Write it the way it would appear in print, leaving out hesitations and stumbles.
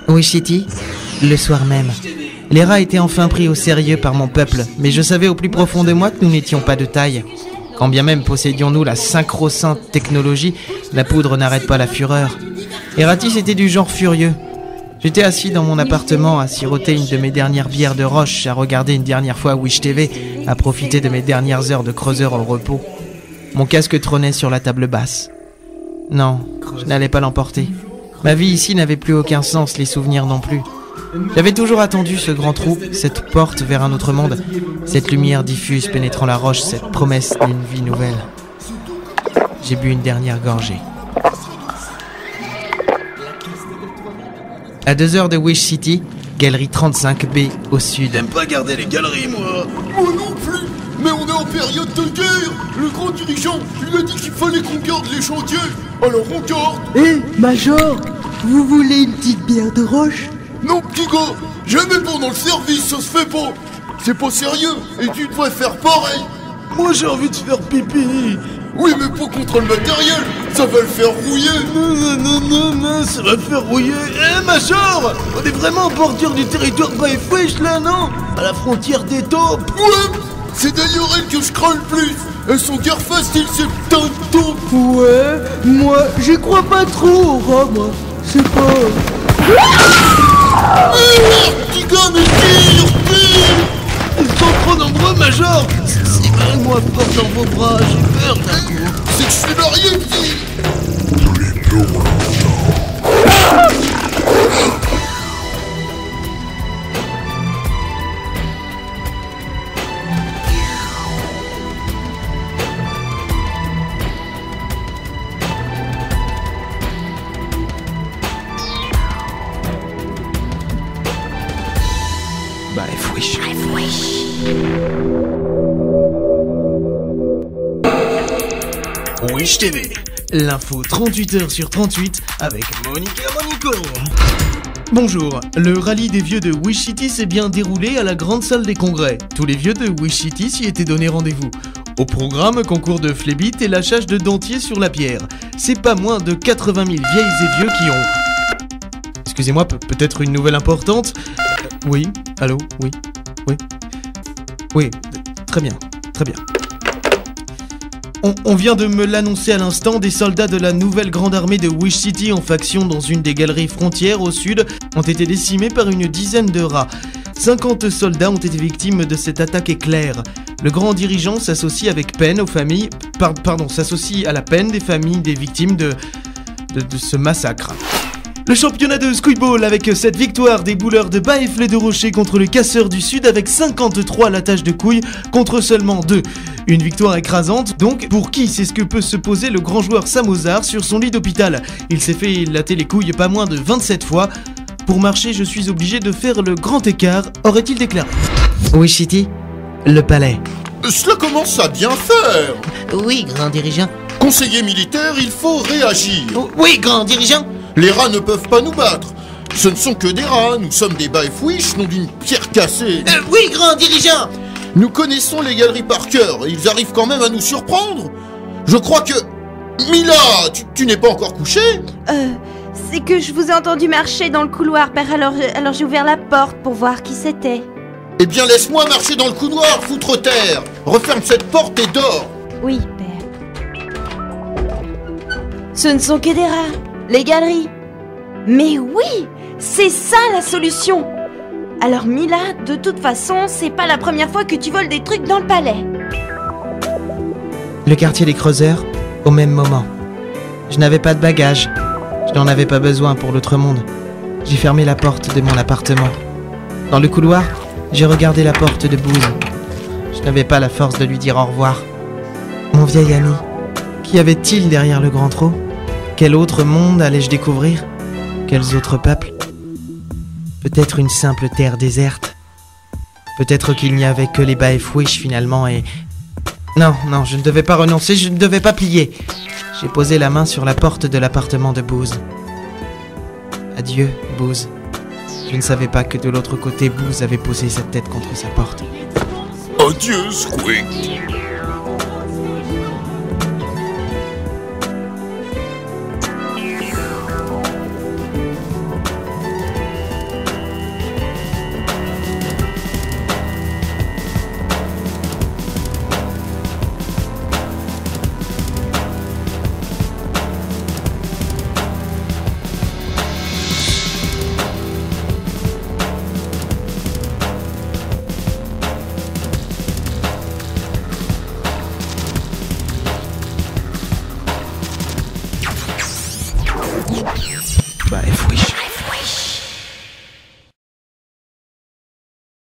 Wish City, le soir même. Les rats étaient enfin pris au sérieux par mon peuple, mais je savais au plus profond de moi que nous n'étions pas de taille. Quand bien même possédions-nous la synchro-sainte technologie, la poudre n'arrête pas la fureur. Eratis était du genre furieux. J'étais assis dans mon appartement à siroter une de mes dernières bières de roche, à regarder une dernière fois Wish TV, à profiter de mes dernières heures de creuseur au repos. Mon casque trônait sur la table basse. Non, je n'allais pas l'emporter. Ma vie ici n'avait plus aucun sens, les souvenirs non plus. J'avais toujours attendu ce grand trou, cette porte vers un autre monde, cette lumière diffuse pénétrant la roche, cette promesse d'une vie nouvelle. J'ai bu une dernière gorgée. À 2 heures de Wish City, galerie 35B au sud. J'aime pas garder les galeries, moi. Moi non plus. Mais on est en période de guerre. Le grand dirigeant, il a dit qu'il fallait qu'on garde les chantiers. Alors on garde. Hé, Major, vous voulez une petite bière de roche? Non, petit gars, jamais pendant le service, ça se fait pas. C'est pas sérieux, et tu devrais faire pareil. Moi, j'ai envie de faire pipi. Oui, mais pas contre le matériel, ça va le faire rouiller. Non, ça va faire rouiller. Eh, Major, on est vraiment en bordure du territoire Bifresh, là, non? À la frontière des taupes. Ouais, c'est d'ailleurs elle que je crains le plus. Elles sont guère faciles, ces putains de taupes. Ouais, moi, j'y crois pas trop aux rats, moi. C'est pas... Petit gars, mais tire. Ils sont trop nombreux, Major. Serrez-moi fort dans vos bras, j'ai peur d'un coup. C'est que je suis marié, petit. Wish TV, l'info 38 heures sur 38 avec Monica Monico. Bonjour, le rallye des vieux de Wish City s'est bien déroulé à la grande salle des congrès. Tous les vieux de Wish City s'y étaient donné rendez-vous. Au programme, concours de flébite et lâchage de dentiers sur la pierre. C'est pas moins de 80 000 vieilles et vieux qui ont... Excusez-moi, peut-être une nouvelle importante? Oui, allô, oui, oui. Oui, très bien, très bien. On vient de me l'annoncer à l'instant, des soldats de la nouvelle grande armée de Wish City en faction dans une des galeries frontières au sud ont été décimés par une dizaine de rats. 50 soldats ont été victimes de cette attaque éclair. Le grand dirigeant s'associe avec peine aux familles... s'associe à la peine des familles des victimes de ce massacre. Le championnat de Squeeball avec cette victoire des bouleurs de Bas-Efflet de Rocher contre le Casseur du Sud avec 53 latages de couilles contre seulement 2. Une victoire écrasante, donc pour qui c'est ce que peut se poser le grand joueur Samozar sur son lit d'hôpital. Il s'est fait latter les couilles pas moins de 27 fois. Pour marcher, je suis obligé de faire le grand écart, aurait-il déclaré. Wish City, le palais. Cela commence à bien faire. Oui, grand dirigeant. Conseiller militaire, il faut réagir. Oui, grand dirigeant. Les rats ne peuvent pas nous battre. Ce ne sont que des rats, nous sommes des Bifresh, non d'une pierre cassée. Oui, grand dirigeant. Nous connaissons les galeries par cœur, et ils arrivent quand même à nous surprendre. Je crois que... Mila, tu n'es pas encore couchée? C'est que je vous ai entendu marcher dans le couloir, père, alors j'ai ouvert la porte pour voir qui c'était. Eh bien, laisse-moi marcher dans le couloir, foutre terre. Referme cette porte et dors. Oui, père. Ce ne sont que des rats, les galeries. Mais oui, c'est ça la solution. Alors Mila, de toute façon, c'est pas la première fois que tu voles des trucs dans le palais. Le quartier des creuseurs, au même moment. Je n'avais pas de bagages. Je n'en avais pas besoin pour l'autre monde. J'ai fermé la porte de mon appartement. Dans le couloir, j'ai regardé la porte de Booz. Je n'avais pas la force de lui dire au revoir. Mon vieil ami, qu'y avait-il derrière le grand trou? Quel autre monde allais-je découvrir? Quels autres peuples? Peut-être une simple terre déserte. Peut-être qu'il n'y avait que les Bifresh finalement et... Non, je ne devais pas renoncer, je ne devais pas plier. J'ai posé la main sur la porte de l'appartement de Booz. Adieu, Booz. Je ne savais pas que de l'autre côté, Booz avait posé sa tête contre sa porte. Adieu, Squeak.